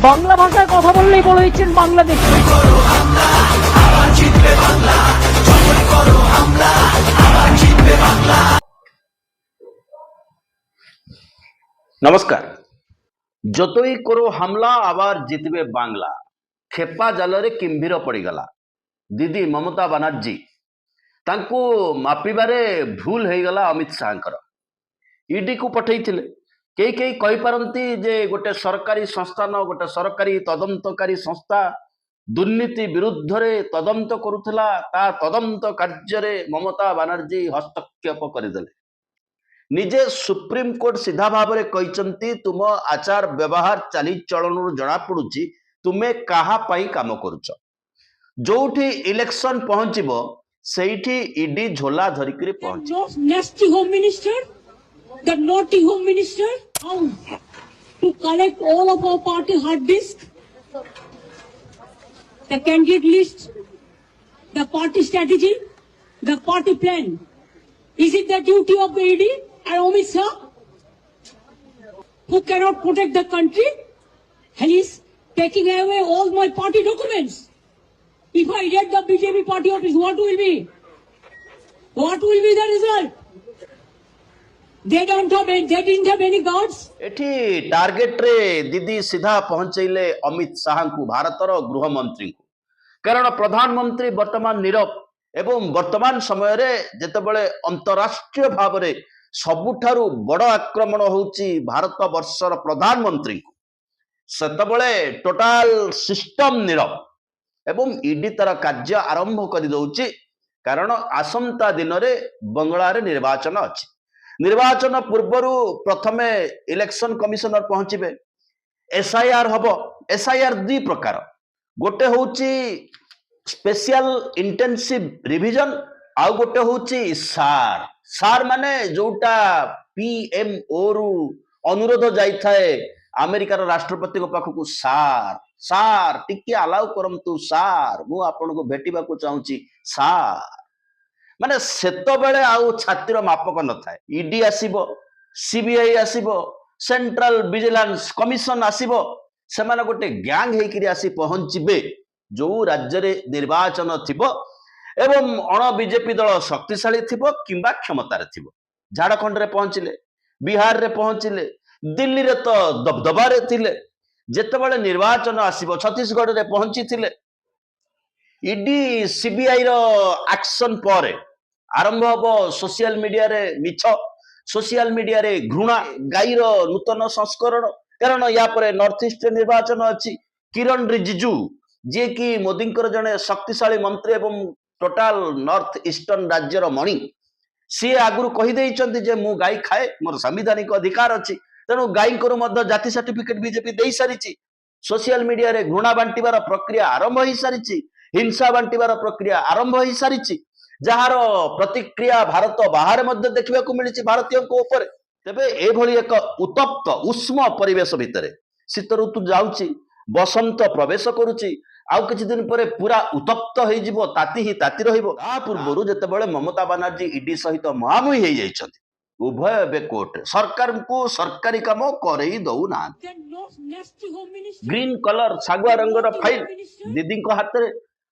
বাংলা ভাষায় কথা বললেই বলে দিচ্ছেন বাংলাদেশ। নমস্কার। যতই করো হামলা আবার জিতবে বাংলা, খেপা জালরে কিম্ভୀର পড়িগলা। দিদি মমতা বানার্জী ତାଙ୍କୁ ମାପିବାରେ ଭୁଲ ହେଇଗଲା ଅମିତ ଶାହାଙ୍କର। ଇଡିକୁ ପଠେଇଥିଲେ। କେହି କେହି କହିପାରନ୍ତି ଯେ ଗୋଟେ ସରକାରୀ ସଂସ୍ଥାନ, ଗୋଟେ ସରକାରୀ ତଦନ୍ତକାରୀ ସଂସ୍ଥା ଦୁର୍ନୀତି ବିରୁଦ୍ଧରେ ତଦନ୍ତ କରୁଥିଲା, ତା ତଦନ୍ତ କାର୍ଯ୍ୟରେ ମମତା ବାନାର୍ଜୀ ହସ୍ତକ୍ଷେପ କରିଦେଲେ। ନିଜେ ସୁପ୍ରିମକୋର୍ଟ ସିଧା ଭାବରେ କହିଛନ୍ତି ତୁମ ଆଚାର ବ୍ୟବହାର ଚାଲିଚଳନରୁ ଜଣାପଡୁଛି ତୁମେ କାହା ପାଇଁ କାମ କରୁଛ। ଯୋଉଠି ଇଲେକ୍ସନ ପହଞ୍ଚିବ ସେଇଠି ଇଡି ଝୋଲା ଧରିକିରି ପହଞ୍ଚିବ। Nasty home minister, the naughty home minister, how to collect all of our party hard disk, the candidate list, the party strategy, the party plan. Is it the duty of the ED and Amit Shah, who cannot protect the country? And he's taking away all my party documents. If I get the BJP party office, what will be? What will be the result? They didn't have any guards. ଏଠି ଟାର୍ଗେଟରେ ଦିଦି ସିଧା ପହଞ୍ଚେଇଲେ ଅମିତ ଶାହାଙ୍କୁ, ଭାରତର ଗୃହମନ୍ତ୍ରୀଙ୍କୁ। କାରଣ ପ୍ରଧାନମନ୍ତ୍ରୀ ବର୍ତ୍ତମାନ ନୀରବ ଏବଂ ବର୍ତ୍ତମାନ ସମୟରେ ଯେତେବେଳେ ଅନ୍ତରାଷ୍ଟ୍ରୀୟ ଭାବରେ ସବୁଠାରୁ ବଡ଼ ଆକ୍ରମଣ ହେଉଛି ଭାରତ ବର୍ଷର ପ୍ରଧାନମନ୍ତ୍ରୀଙ୍କୁ, ସେତେବେଳେ ଟୋଟାଲ ସିଷ୍ଟମ ନୀରବ ଏବଂ ଇଡି ତାର କାର୍ଯ୍ୟ ଆରମ୍ଭ କରିଦେଉଛି। କାରଣ ଆସନ୍ତା ଦିନରେ ବଙ୍ଗଳାରେ ନିର୍ବାଚନ ଅଛି। ନିର୍ବାଚନ ପୂର୍ବରୁ ପ୍ରଥମେ ଇଲେକ୍ସନ କମିଶନର ପହଞ୍ଚିବେ, ଏସଆଇଆର ହବ। ଏସଆଇଆର ଦୁଇ ପ୍ରକାର, ଗୋଟେ ହଉଛି ସ୍ପେଶିଆଲ ଇଣ୍ଟେନସିଭ ରିଭିଜନ, ଆଉ ଗୋଟେ ହଉଛି ସାର୍। ସାର୍ ମାନେ ଯୋଉଟା ପିଏମଓ ରୁ ଅନୁରୋଧ ଯାଇଥାଏ ଆମେରିକାର ରାଷ୍ଟ୍ରପତିଙ୍କ ପାଖକୁ, ସାର୍ ସାର୍ ଟିକେ ଆଲାଉ କରନ୍ତୁ, ସାର୍ ମୁଁ ଆପଣଙ୍କୁ ଭେଟିବାକୁ ଚାହୁଁଛି ସାର୍। ମାନେ ସେତେବେଳେ ଆଉ ଛାତିର ମାପକ ନଥାଏ। ଇଡି ଆସିବ, ସିବିଆଇ ଆସିବ, ସେଣ୍ଟ୍ରାଲ ଭିଜିଲାନ୍ସ କମିଶନ ଆସିବ, ସେମାନେ ଗୋଟେ ଗ୍ୟାଙ୍ଗ ହେଇକିରି ଆସି ପହଞ୍ଚିବେ ଯୋଉ ରାଜ୍ୟରେ ନିର୍ବାଚନ ଥିବ ଏବଂ ଅଣ ବିଜେପି ଦଳ ଶକ୍ତିଶାଳୀ ଥିବ କିମ୍ବା କ୍ଷମତାରେ ଥିବ। ଝାଡଖଣ୍ଡରେ ପହଞ୍ଚିଲେ, ବିହାରରେ ପହଞ୍ଚିଲେ, ଦିଲ୍ଲୀରେ ତ ଦବଦବାରେ ଥିଲେ। ଯେତେବେଳେ ନିର୍ବାଚନ ଆସିବ ଛତିଶଗଡ଼ରେ ପହଞ୍ଚିଥିଲେ। ଇଡି ସିବିଆଇ ର ଆକ୍ସନ ପରେ ଆରମ୍ଭ ହବ ସୋସିଆଲ ମିଡିଆରେ ମିଛ, ସୋସିଆଲ ମିଡିଆରେ ଘୃଣା, ଗାଈର ନୂତନ ସଂସ୍କରଣ। କାରଣ ୟା ପରେ ନର୍ଥ ଇଷ୍ଟରେ ନିର୍ବାଚନ ଅଛି। କିରଣ ରିଜିଜୁ ଯିଏକି ମୋଦିଙ୍କର ଜଣେ ଶକ୍ତିଶାଳୀ ମନ୍ତ୍ରୀ ଏବଂ ଟୋଟାଲ ନର୍ଥ ଇଷ୍ଟର୍ଣ୍ଣ ରାଜ୍ୟର ମଣି, ସିଏ ଆଗରୁ କହିଦେଇଛନ୍ତି ଯେ ମୁଁ ଗାଈ ଖାଏ, ମୋର ସାମ୍ବିଧାନିକ ଅଧିକାର ଅଛି, ତେଣୁ ଗାଈଙ୍କର ମଧ୍ୟ ଜାତି ସାର୍ଟିଫିକେଟ ବିଜେପି ଦେଇ ସାରିଛି। ସୋସିଆଲ ମିଡିଆରେ ଘୃଣା ବାଣ୍ଟିବାର ପ୍ରକ୍ରିୟା ଆରମ୍ଭ ହେଇସାରିଛି, ହିଂସା ବାଣ୍ଟିବାର ପ୍ରକ୍ରିୟା ଆରମ୍ଭ ହେଇସାରିଛି, ଯାହାର ପ୍ରତିକ୍ରିୟା ଭାରତ ବାହାରେ ମଧ୍ୟ ଦେଖିବାକୁ ମିଳିଛି ଭାରତୀୟଙ୍କ ଉପରେ। ତେବେ ଏଭଳି ଏକ ଉତ୍ତପ୍ତ ଉଷ୍ମ ପରିବେଶ ଭିତରେ ଶୀତ ଋତୁ ଯାଉଛି, ବସନ୍ତ ପ୍ରବେଶ କରୁଛି, ଆଉ କିଛି ଦିନ ପରେ ପୁରା ଉତ୍ତପ୍ତ ହେଇଯିବ, ତାତି ହିଁ ତାତି ରହିବ। ତା ପୂର୍ବରୁ ଯେତେବେଳେ ମମତା ବାନାର୍ଜୀ ଇଡି ସହିତ ମୁହାଁମୁହିଁ ହେଇଯାଇଛନ୍ତି, ଉଭୟ ଏବେ କୋର୍ଟରେ ସରକାରଙ୍କୁ ସରକାରୀ କାମ କରେଇ ଦଉନାହାନ୍ତି। Nasty home minister, green colour ଶାଗୁଆ ରଙ୍ଗର ଫାଇଲ ଦିଦିଙ୍କ ହାତରେ,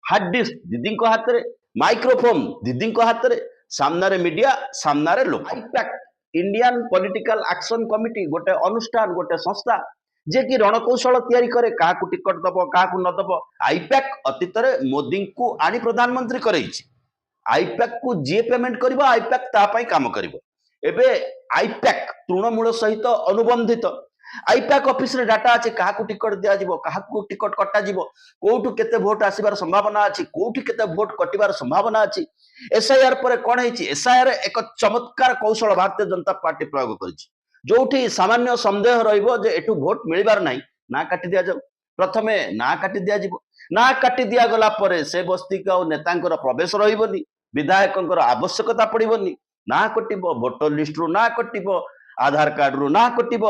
ହାର୍ଡ ଡିସ୍କ ଦିଦିଙ୍କ ହାତରେ, ମାଇକ୍ରୋଫୋନ ଦିଦିଙ୍କ ହାତରେ, ସାମ୍ନାରେ ମିଡିଆ, ସାମ୍ନାରେ ଲୋକ। ଇଣ୍ଡିଆନ ପଲିଟିକାଲ ଆକ୍ସନ କମିଟି ଗୋଟେ ଅନୁଷ୍ଠାନ, ଗୋଟେ ସଂସ୍ଥା ଯିଏକି ରଣକୌଶଳ ତିଆରି କରେ, କାହାକୁ ଟିକଟ ଦବ କାହାକୁ ନ ଦବ। ଆଇପ୍ୟାକ୍ ଅତୀତରେ ମୋଦିଙ୍କୁ ଆଣି ପ୍ରଧାନମନ୍ତ୍ରୀ କରେଇଛି। ଆଇପ୍ୟାକ୍ କୁ ଯିଏ ପେମେଣ୍ଟ କରିବ ଆଇପ୍ୟାକ୍ ତା ପାଇଁ କାମ କରିବ। ଏବେ ଆଇପ୍ୟାକ୍ ତୃଣମୂଳ ସହିତ ଅନୁବନ୍ଧିତ। ଆଇପ୍ୟାକ୍ ଅଫିସରେ ଡାଟା ଅଛି, କାହାକୁ ଟିକଟ ଦିଆଯିବ, କାହାକୁ ଟିକଟ କଟାଯିବ, କୋଉଠୁ କେତେ ଭୋଟ ଆସିବାର ସମ୍ଭାବନା ଅଛି, କୋଉଠି କେତେ ଭୋଟ କଟିବାର ସମ୍ଭାବନା ଅଛି। ଏସଆଇଆର ପରେ କଣ ହେଇଛି, ଏସଆଇଆର ଏକ ଚମତ୍କାର କୌଶଳ ଭାରତୀୟ ଜନତା ପାର୍ଟି ପ୍ରୟୋଗ କରିଛି। ଯୋଉଠି ସାମାନ୍ୟ ସନ୍ଦେହ ରହିବ ଯେ ଏଠୁ ଭୋଟ ମିଳିବାର ନାହିଁ, ନାଁ କାଟି ଦିଆଯାଉ। ପ୍ରଥମେ ନାଁ କାଟି ଦିଆଯିବ, ନାଁ କାଟି ଦିଆଗଲା ପରେ ସେ ବସ୍ତିକୁ ଆଉ ନେତାଙ୍କର ପ୍ରବେଶ ରହିବନି, ବିଧାୟକଙ୍କର ଆବଶ୍ୟକତା ପଡିବନି। ନାଁ କଟିବ, ଭୋଟର ଲିଷ୍ଟରୁ ନାଁ କଟିବ, ଆଧାର କାର୍ଡରୁ ନାଁ କଟିବ,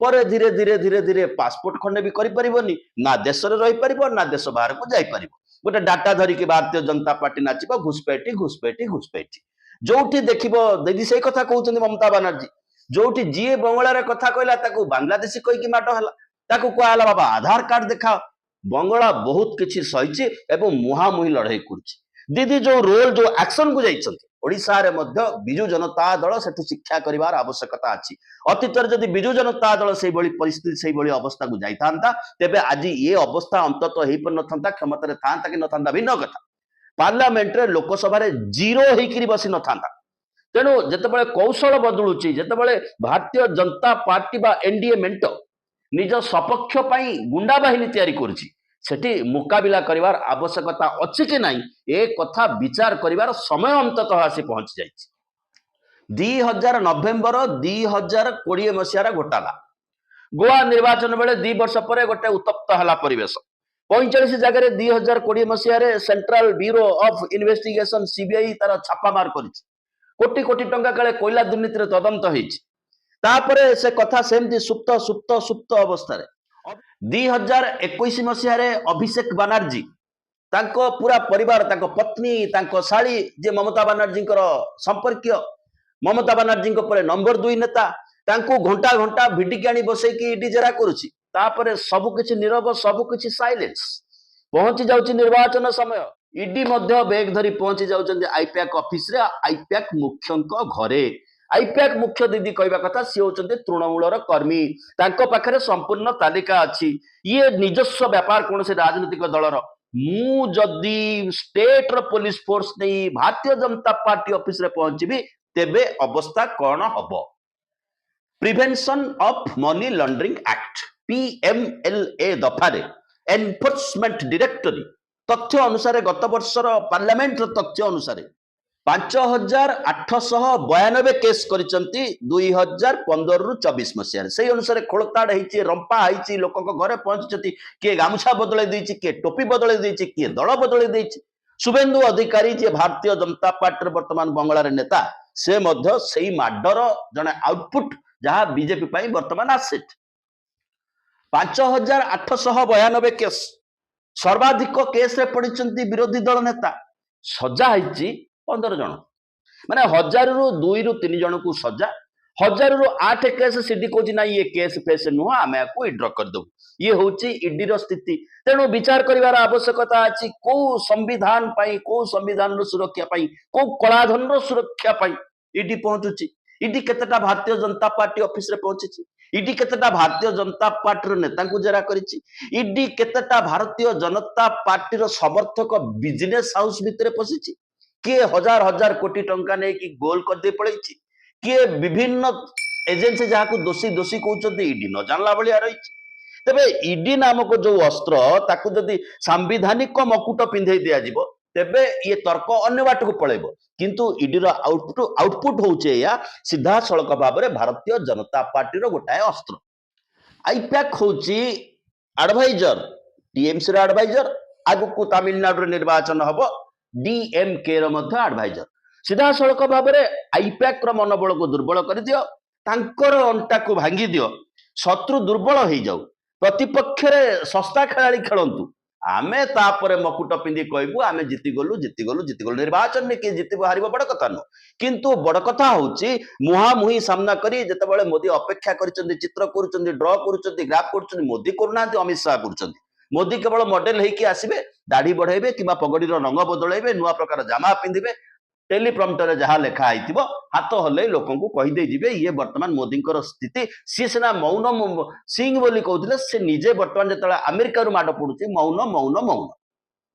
ପରେ ଧୀରେ ଧୀରେ ଧୀରେ ଧୀରେ ପାସପୋର୍ଟ ଖଣ୍ଡେ ବି କରିପାରିବନି, ନା ଦେଶରେ ରହିପାରିବ ନା ଦେଶ ବାହାରକୁ ଯାଇପାରିବ। ଗୋଟେ ଡାଟା ଧରିକି ଭାରତୀୟ ଜନତା ପାର୍ଟି ନାଚିବ, ଘୁଷପେଠି ଘୁଷପେଠି ଘୁଷପେଠି। ଯୋଉଠି ଦେଖିବ ଦିଦି ସେଇ କଥା କହୁଛନ୍ତି ମମତା ବାନାର୍ଜୀ, ଯୋଉଠି ଯିଏ ବଙ୍ଗଳାରେ କଥା କହିଲା ତାକୁ ବାଂଲାଦେଶୀ କହିକି ମାଡ ହେଲା, ତାକୁ କୁହାଗଲା ବାବା ଆଧାର କାର୍ଡ ଦେଖାଅ। ବଙ୍ଗଳା ବହୁତ କିଛି ସହିଛି ଏବଂ ମୁହାଁମୁହିଁ ଲଢେଇ କରୁଛି। ଦିଦି ଯୋଉ ରୋଲ ଯୋଉ ଆକ୍ସନ କୁ ଯାଇଛନ୍ତି ଓଡିଶାରେ ମଧ୍ୟ ବିଜୁ ଜନତା ଦଳ ସେଠୁ ଶିକ୍ଷା କରିବାର ଆବଶ୍ୟକତା ଅଛି। ଅତୀତରେ ଯଦି ବିଜୁ ଜନତା ଦଳ ସେଇଭଳି ପରିସ୍ଥିତି ସେଇଭଳି ଅବସ୍ଥାକୁ ଯାଇଥାନ୍ତା ତେବେ ଆଜି ଏ ଅବସ୍ଥା ଅନ୍ତତଃ ହେଇପାରିନଥାନ୍ତା। କ୍ଷମତାରେ ଥାନ୍ତା କି ନଥାନ୍ତା ଭିନ୍ନ କଥା। ପାର୍ଲାମେଣ୍ଟରେ ଲୋକସଭାରେ ଜିରୋ ହେଇକିରି ବସି ନଥାନ୍ତା। ତେଣୁ ଯେତେବେଳେ କୌଶଳ ବଦଳୁଛି, ଯେତେବେଳେ ଭାରତୀୟ ଜନତା ପାର୍ଟି ବା ଏନଡିଏ ମେଣ୍ଟ ନିଜ ସପକ୍ଷ ପାଇଁ ଗୁଣ୍ଡା ବାହିନୀ ତିଆରି କରୁଛି, ସେଠି ମୁକାବିଲା କରିବାର ଆବଶ୍ୟକତା ଅଛି କି ନାହିଁ ଏ କଥା ବିଚାର କରିବାର ସମୟ ଅନ୍ତତଃ ଆସି ପହଞ୍ଚି ଯାଇଛି। 2000 ନଭେମ୍ବର 2020 ମସିହାର ଘୋଟାଲା ଗୋଆ ନିର୍ବାଚନ ବେଳେ 2 ବର୍ଷ ପରେ ଗୋଟେ ଉତ୍ତପ୍ତ ହେଲା ପରିବେଶ। 45 ଜାଗାରେ 2020 ମସିହାରେ central bureau of investigation CBI ତାର ଛାପାମାର କରିଛି। କୋଟି କୋଟି ଟଙ୍କା କାଳେ କୋଇଲା ଦୁର୍ନୀତିରେ ତଦନ୍ତ ହେଇଛି। ତାପରେ ସେ କଥା ସେମିତି ସୁପ୍ତ ସୁପ୍ତ ସୁପ୍ତ ଅବସ୍ଥାରେ 2021 ମସିହାରେ ଅଭିଷେକ ବାନାର୍ଜୀ ତାଙ୍କ ପୁରା ପରିବାର, ତାଙ୍କ ପତ୍ନୀ, ତାଙ୍କ ଶାଳୀ ଯେ ମମତା ବାନାର୍ଜୀଙ୍କର ସମ୍ପର୍କୀୟ, ମମତା ବାନାର୍ଜୀଙ୍କ ପରେ ନମ୍ବର 2 ନେତା, ତାଙ୍କୁ ଘଣ୍ଟା ଘଣ୍ଟା ଭିଡିକି ଆଣି ବସେଇକି ଇଡି ଜେରା କରୁଛି। ତାପରେ ସବୁକିଛି ନୀରବ, ସବୁକିଛି ସାଇଲେନ୍ସ। ପହଞ୍ଚି ଯାଉଛି ନିର୍ବାଚନ ସମୟ, ଇଡି ମଧ୍ୟ ବେଗ ଧରି ପହଞ୍ଚି ଯାଉଛନ୍ତି ଆଇପ୍ୟାକ୍ ଅଫିସରେ, ଆଇପ୍ୟାକ୍ ମୁଖ୍ୟଙ୍କ ଘରେ। ଆଇପ୍ୟାକ୍ ମୁଖ୍ୟ ଦିଦି କହିବା କଥା ସିଏ ହଉଛନ୍ତି ତୃଣମୂଳର କର୍ମୀ, ତାଙ୍କ ପାଖରେ ସମ୍ପୂର୍ଣ୍ଣ ତାଲିକା ଅଛି। ଇଏ ନିଜସ୍ୱ ବ୍ୟାପାର କୌଣସି ରାଜନୈତିକ ଦଳର। ମୁଁ ଯଦି ଷ୍ଟେଟର ପୋଲିସ ଫୋର୍ସ ନେଇ ଭାରତୀୟ ଜନତା ପାର୍ଟି ଅଫିସରେ ପହଞ୍ଚିବି ତେବେ ଅବସ୍ଥା କଣ ହବ? Prevention of money laundering act PMLA ଦଫାରେ ଏନଫୋର୍ସମେଣ୍ଟ ଡିରେକ୍ଟୋରୀ ତଥ୍ୟ ଅନୁସାରେ ଗତ ବର୍ଷର ପାର୍ଲାମେଣ୍ଟର ତଥ୍ୟ ଅନୁସାରେ 5892 କେସ୍ କରିଛନ୍ତି 2015ରୁ 24 ମସିହାରେ। ସେଇ ଅନୁସାରେ ଖୋଳତାଡ଼ ହେଇଛି, ରମ୍ପା ହେଇଛି, ଲୋକଙ୍କ ଘରେ ପହଞ୍ଚିଛନ୍ତି। କିଏ ଗାମୁଛା ବଦଳେଇ ଦେଇଛି, କିଏ ଟୋପି ବଦଳେଇ ଦେଇଛି, କିଏ ଦଳ ବଦଳେଇ ଦେଇଛି। शुभेन्दु अधिकारी जे भारतीय जनता पार्टी वर्तमान बंगलार नेता से मध्य सेई माडर जने आउटपुट जहाँ बीजेपी पाई वर्तमान आसेट 5892 केस सर्वाधिक केस रे पड़िचंती विरोधी दल नेता सजा है 15 जन माने 1000 रु 2 रु 3 जन को सजा 1000 रु 8 केस सीडी कहूँ ना ये केस फेस नुह आम या विड्र करदे ये हूँ इडी स्थिति तेणु विचार करार आवश्यकता अच्छी कौ संविधान कौ संविधान सुरक्षा कौ कलाधन सुरक्षा ED पहुंचुची ED केतेटा Bharatiya Janata party office रे पहुंची इडी केतेटा भारतीय जनता पार्टी नेता को जेरा करिछि इडी केतेटा भारतीय जनता पार्टी समर्थक बिजनेस हाउस भितर पशिछि किए हजार हजार कोटी टंका नहीं कि गोल कर दे पड़ेछि किए विभिन्न एजेंसी जहाँ को दोषी दोषी कहते इडी न जानला भाया रही तेबे इडी नामक जो अस्त्र ताकू जदि सांविधानिक मकुट पिंधे दिया जिवो तेबे ये तर्क अन्य बाट को पळेबो किंतु इडीर आउटपुट होउचे या सीधा सड़क भाव में भारतीय जनता पार्टी रो गोटाए अस्त्र आईपैक होउची एडवाइजर टीएमसी रो एडवाइजर आगु को तमिलनाडु निर्वाचन हबो डीएमके रो मध्य एडवाइजर सीधा सड़क भाव में आईपैक रो मनोबल को दुर्बल कर दियो तांकर अंटा को भांगी दियो शत्रु दुर्बल हो जाऊ प्रतिपक्ष सस्ता खेला खेलतु आमे तापरे मकुट पिंधि कहबू आमे जीतीगलु निर्वाचन में किए जीत हार बड़ कथा नुह किंतु बड़ कथा हूँ मुहांमुही सामना करी जितेबाला मोदी अपेक्षा करिसेंती चित्र करुचंती ड्र करुचंती ग्राफ करुचंती मोदी करूना अमित शाह करुचंती मोदी केवल मॉडल होइकी आसीबे दाढ़ी बढ़ेबे कि पगड़ी रंग बदलेबे नुआ प्रकार जामा पिंधिबे टेलीप्रॉम्प्टर जहाँ लिखा है हाथ हल्ले लोक कहीदे जीवे ये वर्तमान मोदी स्थिति सी सीना मौन सिंह बोली कहते से निजे वर्तमान जो अमेरिका माड़ पड़ुची मौन मौन मौन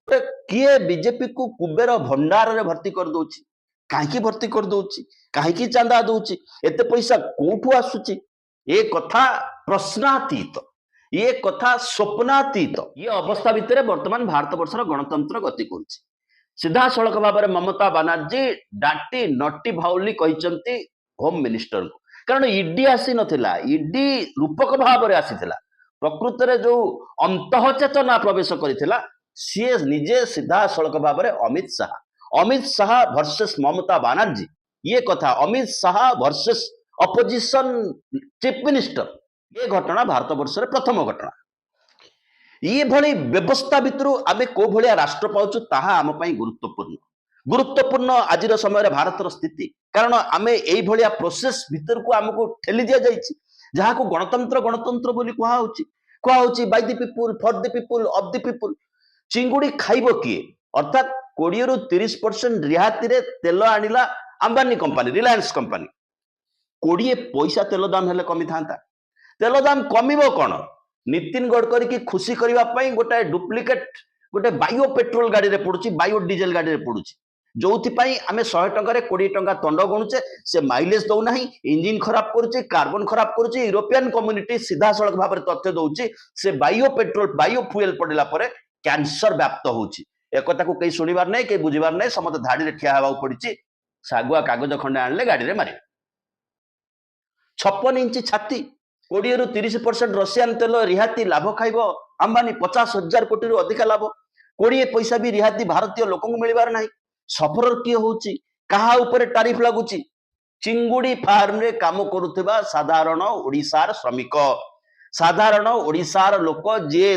किए बीजेपी को कुबेर भंडार रे भर्ती कर दउची कहीं भर्ती कर दउची कहीं चांदा दउची एते पैसा कोठू आसुची ए कथा प्रश्नातीत ये कथा स्वप्नातीत ये अवस्था भितर वर्तमान भारत वर्षर गणतंत्र गति करुची सीधा सड़क भाव में ममता बानर्जी डाटी नटी भाउली कहते होम मिनिस्टर को कारण इडी आसी नथिला इडी रूपक भाव में आसीथिला प्रकृत में जो अंतःचेतना प्रवेश करथिला सी निजे सीधा सड़क भाव में अमित शाह वर्सेस ममता बानर्जी ये कथा Amit Shah versus opposition chief minister ये घटना भारत वर्ष प्रथम घटना ये भली व्यवस्था भितर आम को भाया राष्ट्र पाचु ताहा आम गुरुत्वपूर्ण आज समय भारतर स्थिति कारण आम यही प्रोसेस भितर को आमको ठेली दि जाइए जहाँ को गणतंत्र गणतंत्र बोली कहुच्छी କୁହା ହଉଛି by the people, for the people, of the people. ଚିଙ୍ଗୁଡି ଖାଇବ କିଏ? ଅର୍ଥାତ 20 ରୁ 30% ରିହାତିରେ ତେଲ ଆଣିଲା ଆମ୍ବାନୀ କମ୍ପାନୀ, ରିଲାଏନ୍ସ କମ୍ପାନୀ। 20 ପଇସା ତେଲ ଦାମ ହେଲେ କମିଥାନ୍ତା। ତେଲ ଦାମ କମିବ କଣ? ନିତିନ ଗଡକରୀ କି ଖୁସି କରିବା ପାଇଁ ଗୋଟେ ଡୁପ୍ଲିକେଟ ଗୋଟେ ବାୟୋ ପେଟ୍ରୋଲ ଗାଡିରେ ପଡୁଛି, ବାୟୋ ଡିଜେଲ ଗାଡିରେ ପଡୁଛି, ଯୋଉଥିପାଇଁ ଆମେ 100 ଟଙ୍କାରେ 20 ଟଙ୍କା ଦଣ୍ଡ ଗଣୁଛେ। ସେ ମାଇଲେଜ ଦଉନାହିଁ, ଇଞ୍ଜିନ ଖରାପ କରୁଛି, କାର୍ବନ ଖରାପ କରୁଛି। ୟୁରୋପିଆନ କମ୍ୟୁନିଟି ସିଧାସଳଖ ଭାବରେ ତଥ୍ୟ ଦଉଛି ସେ ବାୟୋ ପେଟ୍ରୋଲ, ବାୟୋ ଫୁଏଲ ପଡିଲା ପରେ କ୍ୟାନ୍ସର ବ୍ୟାପ୍ତ ହଉଛି। ଏକଥାକୁ କେହି ଶୁଣିବାର ନାହିଁ, କେହି ବୁଝିବାର ନାହିଁ। ସମସ୍ତେ ଧାଡିରେ ଠିଆ ହେବାକୁ ପଡିଛି। ଶାଗୁଆ କାଗଜ ଖଣ୍ଡେ ଆଣିଲେ ଗାଡିରେ ମାରିବେ। 56 ଇଞ୍ଚ ଛାତି, 20 ରୁ 30% ରସିଆନ ତେଲ ରିହାତି, ଲାଭ ଖାଇବ ଆମ୍ବାନୀ। 50,000 କୋଟିରୁ ଅଧିକା ଲାଭ, 20 ପଇସା ବି ରିହାତି ଭାରତୀୟ ଲୋକଙ୍କୁ ମିଳିବାର ନାହିଁ। ସଫରର କିଏ ହଉଛି? କାହା ଉପରେ ଟାରିଫ ଲାଗୁଛି? ଚିଙ୍ଗୁଡି ଫାର୍ମରେ କାମ କରୁଥିବା ସାଧାରଣ ଓଡିଶାର ଶ୍ରମିକ, ସାଧାରଣ ଓଡିଶାର ଲୋକ, ଯିଏ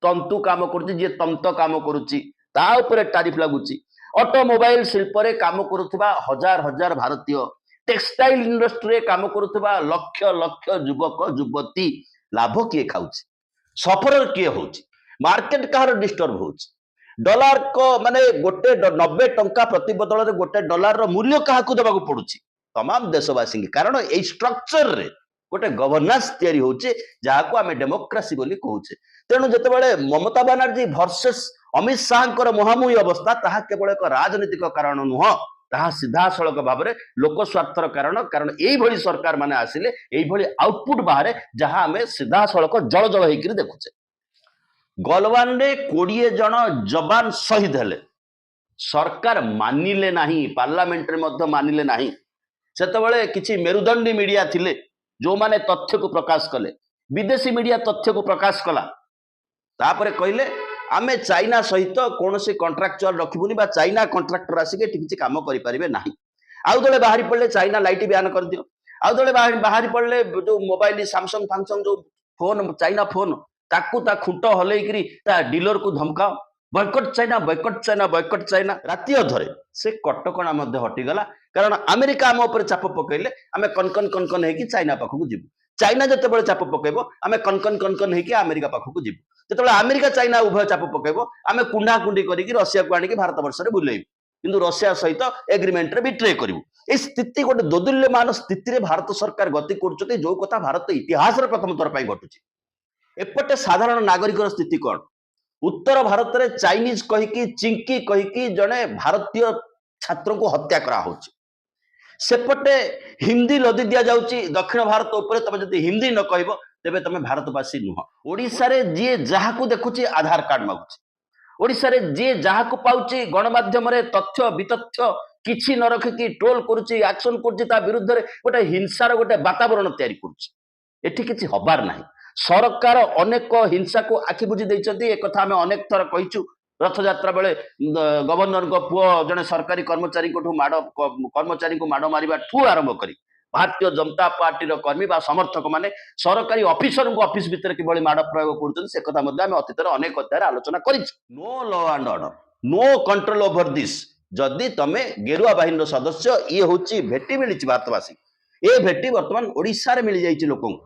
ତନ୍ତୁ କାମ କରୁଛି, ଯିଏ ତନ୍ତ କାମ କରୁଛି, ତା ଉପରେ ଟାରିଫ ଲାଗୁଛି। ଅଟୋମୋବାଇଲ ଶିଳ୍ପରେ କାମ କରୁଥିବା ହଜାର ହଜାର ଭାରତୀୟ, টেক্সটাইল ইন্ডস্ট্রিরে কাম করুଥିବା লক্ষ লক্ষ যুবক যুবতী, লাভ কিଏ ଖାଉଛି? ସଫରର କିଏ ହଉଛି? ମାର୍କେଟ କାହାର ଡିଷ୍ଟର୍ବ ହଉଛି? ଡଲାର ମାନେ ଗୋଟେ 90 ଟଙ୍କା ପ୍ରତି ବଦଳରେ $1 ମୂଲ୍ୟ କାହାକୁ ଦେବାକୁ ପଡୁଛି? ତମାମ ଦେଶବାସୀଙ୍କୁ। କାରଣ ଏଇ ଷ୍ଟ୍ରକ୍ଚରରେ ଗୋଟେ ଗଭର୍ଣ୍ଣାନ୍ସ ତିଆରି ହଉଛି, ଯାହାକୁ ଆମେ ଡେମୋକ୍ରାସି ବୋଲି କହୁଛେ। ତେଣୁ ଯେତେବେଳେ ମମତା ବାନାର୍ଜୀ ଭର୍ସେସ ଅମିତ ଶାହାଙ୍କର ମୁହାଁମୁହିଁ ଅବସ୍ଥା, ତାହା କେବଳ ଏକ ରାଜନୈତିକ କାରଣ ନୁହଁ, ତାହା ସିଧାସଳଖ ଭାବରେ ଲୋକ ସ୍ୱାର୍ଥର କାରଣ। କାରଣ ଏଇଭଳି ସରକାର ମାନେ ଆସିଲେ ଏଇଭଳି ଆଉଟପୁଟ ବାହାରେ, ଯାହା ଆମେ ସିଧାସଳଖ ଜଳ ଜଳ ହେଇକିରି ଦେଖୁଛେ। ଗଲୱାନରେ 20 ଜଣ ଯବାନ ଶହୀଦ ହେଲେ, ସରକାର ମାନିଲେ ନାହିଁ, ପାର୍ଲାମେଣ୍ଟରେ ମଧ୍ୟ ମାନିଲେ ନାହିଁ। ସେତେବେଳେ କିଛି ମେରୁଦଣ୍ଡୀ ମିଡିଆ ଥିଲେ ଯୋଉମାନେ ତଥ୍ୟକୁ ପ୍ରକାଶ କଲେ, ବିଦେଶୀ ମିଡିଆ ତଥ୍ୟକୁ ପ୍ରକାଶ କଲା। ତାପରେ କହିଲେ ଆମେ ଚାଇନା ସହିତ କୌଣସି କଣ୍ଟ୍ରାକ୍ଚୁଆଲ ରଖିବୁନି, ବା ଚାଇନା କଣ୍ଟ୍ରାକ୍ଟର ଆସିକି ଏଠି କିଛି କାମ କରିପାରିବେ ନାହିଁ। ଆଉ ଦଳେ ବାହାରି ପଡ଼ିଲେ ଚାଇନା ଲାଇଟ୍ ବ୍ୟାନ୍ କରିଦିଅ। ଆଉ ଦଳେ ବାହାରି ପଡ଼ିଲେ ଯୋଉ ମୋବାଇଲ ସାମସଙ୍ଗ ଫାମସଙ୍ଗ ଯୋଉ ଫୋନ, ଚାଇନା ଫୋନ, ତାକୁ ତା ଖୁଣ୍ଟ ହଲେଇକିରି ତା ଡିଲରକୁ ଧମକାଅ, boycott China, boycott China, boycott China. ରାତି ଅଧରେ ସେ କଟକଣା ମଧ୍ୟ ହଟିଗଲା। କାରଣ ଆମେରିକା ଆମ ଉପରେ ଚାପ ପକେଇଲେ ଆମେ କନକନ କନକନ ହେଇକି ଚାଇନା ପାଖକୁ ଯିବୁ। ଚାଇନା ଯେତେବେଳେ ଚାପ ପକେଇବ ଆମେ କନକନ କନକନ ହେଇକି ଆମେରିକା ପାଖକୁ ଯିବୁ। ଯେତେବେଳେ ଆମେରିକା ଚାଇନା ଉଭୟ ଚାପ ପକେଇବ, ଆମେ କୁଣ୍ଡା କୁଣ୍ଡି କରିକି ରଷିଆକୁ ଆଣିକି ଭାରତ ବର୍ଷରେ ବୁଲେଇବୁ, କିନ୍ତୁ ରଷିଆ ସହିତ ଏଗ୍ରିମେଣ୍ଟରେ ବିଟ୍ରେ କରିବୁ। এই ସ୍ଥିତି ଗୋଟେ ଦୋଦୁଲ୍ୟମାନ ସ୍ଥିତିରେ ଭାରତ ସରକାର ଗତି କରୁଛନ୍ତି, ଯୋଉ କଥା ଭାରତ ଇତିହାସରେ ପ୍ରଥମ ଥର ପାଇଁ ଘଟୁଛି। ଏପଟେ ସାଧାରଣ ନାଗରିକର ସ୍ଥିତି କଣ? ଉତ୍ତର ଭାରତରେ ଚାଇନିଜ କହିକି, ଚିଙ୍କି କହିକି ଜଣେ ଭାରତୀୟ ଛାତ୍ରକୁ ହତ୍ୟା କରାହଉଛି। ସେପଟେ ହିନ୍ଦୀ ଲଦି ଦିଆଯାଉଛି ଦକ୍ଷିଣ ଭାରତ ଉପରେ। ତମେ ଯଦି ହିନ୍ଦୀ ନ କହିବ ତେବେ ତମେ ଭାରତବାସୀ ନୁହଁ। ଓଡ଼ିଶାରେ ଯିଏ ଯାହାକୁ ଦେଖୁଛି ଆଧାର କାର୍ଡ ମାଗୁଛି। ଓଡ଼ିଶାରେ ଯିଏ ଯାହାକୁ ପାଉଛି ଗଣମାଧ୍ୟମରେ ତଥ୍ୟ ବିତଥ୍ୟ କିଛି ନ ରଖିକି ଟ୍ରୋଲ କରୁଛି, ଆକ୍ସନ କରୁଛି, ତା ବିରୁଦ୍ଧରେ ଗୋଟେ ହିଂସାର ଗୋଟେ ବାତାବରଣ ତିଆରି କରୁଛି। ଏଠି କିଛି ହବାର ନାହିଁ। ସରକାର ଅନେକ ହିଂସାକୁ ଆଖି ବୁଜି ଦେଇଛନ୍ତି। ଏକଥା ଆମେ ଅନେକ ଥର କହିଛୁ। ରଥଯାତ୍ରା ବେଳେ ଗଭର୍ଣ୍ଣରଙ୍କ ପୁଅ ଜଣେ ସରକାରୀ କର୍ମଚାରୀଙ୍କୁ ମାଡ଼ ମାରିବାଠୁ ଆରମ୍ଭ କରି ଭାରତୀୟ ଜନତା ପାର୍ଟିର କର୍ମୀ ବା ସମର୍ଥକ ମାନେ ସରକାରୀ ଅଫିସରଙ୍କୁ ଅଫିସ ଭିତରେ କିଭଳି ମାଡ଼ ପ୍ରୟୋଗ କରୁଛନ୍ତି, ସେ କଥା ମଧ୍ୟ ଆମେ ଅତୀତରେ ଅନେକ ଅଧ୍ୟାୟରେ ଆଲୋଚନା କରିଛୁ। No law and order, no control over this. ଯଦି ତମେ ଗେରୁଆ ବାହିନୀର ସଦସ୍ୟ, ଇଏ ହଉଛି ଭେଟି ମିଳିଛି ଭାରତବାସୀ। ଏ ଭେଟି ବର୍ତ୍ତମାନ ଓଡ଼ିଶାରେ ମିଳିଯାଇଛି ଲୋକଙ୍କୁ।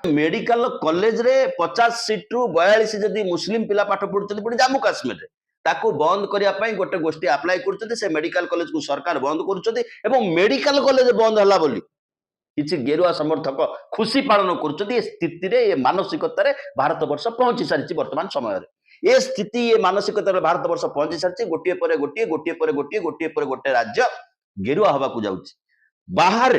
मेडिकल कॉलेज रे 50 सीट रु 42 जदि मुस्लिम पिला पाठ पढ़ुଛନ୍ତି पुणी जम्मू काश्मीर रे, ताकू बंद करिया पई गोटे गोष्ठी अप्लाई करछते। से मेडिकल कॉलेज को सरकार बंद करछते एवं मेडिकल कॉलेज बंद हला बोली किछि गेरुआ समर्थक खुशी पालन करछते। ए स्थिति रे, ए मानसिकता रे भारत वर्ष पहुंची सारिछि। वर्तमान समय रे ए स्थिति, ए मानसिकता रे भारत वर्ष पहुंची सारिछि। गोटिए परे गोटिए, गोटिए परे गोटिए, गोटिए परे गोटे राज्य गेरुआ हवा को जाउछि। बाहर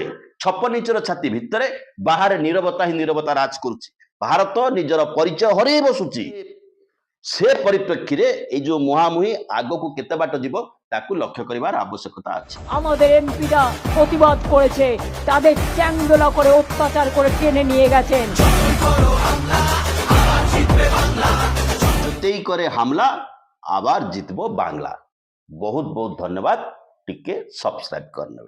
56 इंचर छाती भितर बाहर नीरवता ही नीरवता राज करुछि। भारत निजर परिचय हरई बसुछि। से परिप्रेक्षी रे ए जो मुहामुही आगो को केते बाट जीव ताकू लक्ष्य करिवार आवश्यकता আছে। আমাদের এমপিরা প্রতিবাদ করেছে, তাদের চ্যাংদোলা করে অত্যাচার করে টেনে নিয়ে গেছেন। তেই করে হামলা, আবার জিতবো বাংলা। बहुत बहुत धन्यवाद। टिके सब्सक्राइब करने।